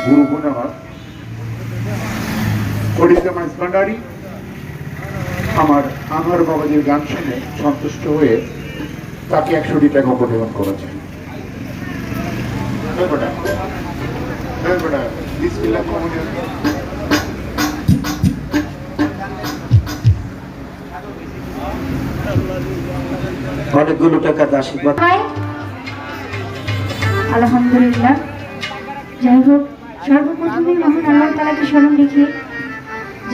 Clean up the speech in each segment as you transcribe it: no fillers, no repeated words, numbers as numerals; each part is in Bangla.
গুরু বোন আমার মাঝভান্ডারী আমার আনোয়ার বাবাজির গান শুনে সন্তুষ্ট হয়ে তাকে 100 টাকা উপদেবন করেছেন। অনেকগুলো টাকার আশীর্বাদ। আলহামদুলিল্লাহ। যাই হোক, সর্বপ্রথমে মহান আল্লাহ তাআলাকে স্মরণ রেখে,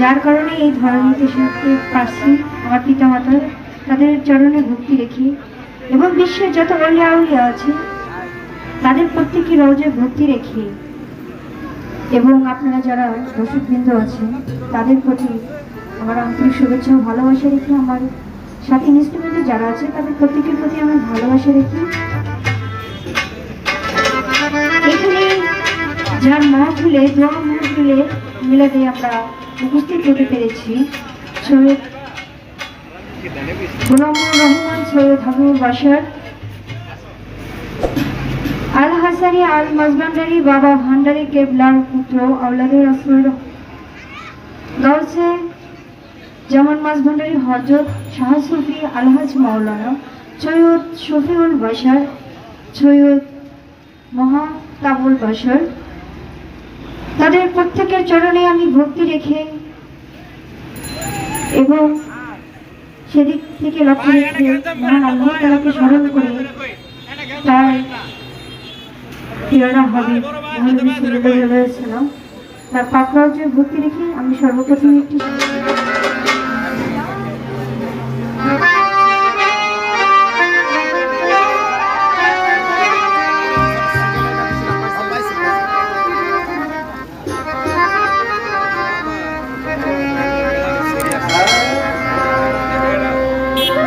যার কারণে এই ধরনীতে শিখতে পারছি, আমার পিতা মাতা তাদের চরণে ভক্তি রেখে এবং বিশ্বের যত অলিয়া উলিয়া আছে তাদের প্রত্যেকের রওজায় ভক্তি রেখে এবং আপনারা যারা দর্শকবৃন্দ আছেন তাদের প্রতি আমার আন্তরিক শুভেচ্ছা ও ভালোবাসা রেখে, আমার সাথী নিষ্ঠবৃন্দ যারা আছে তাদের প্রত্যেকের প্রতি আমার ভালোবাসা রেখে, এখানে যার মাহফিলে দোয়া মাহফিলে মিলাদে আমরা উপস্থিত হতে পেরেছি, সৈয়দ গোলামুর রহমান, সৈয়দ হাবিবুল বাশার, আল হাসানি আল মাজভান্ডারী, বাবা ভান্ডারী কেবলার পুত্র, আওলাদে রাসূল গাউসে জামান মাজভান্ডারী, হযরত শাহ সুফি আলহাজ মাওলানা সৈয়দ শফিউল বাশার, সৈয়দ মহাতাবুল বাশার, তাদের প্রত্যেকের চরণে আমি ভক্তি রেখে এবং সেদিক থেকে লক্ষ্য রেখে মহান আল্লাহ তাআলাকে স্মরণ করে তার প্রিয়রা হবে মুহাম্মদ সাল্লাল্লাহু আলাইহি ওয়াসাল্লাম তার পাক রওজায় ভক্তি রেখে আমি সর্বপ্রথম একটি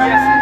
Yes.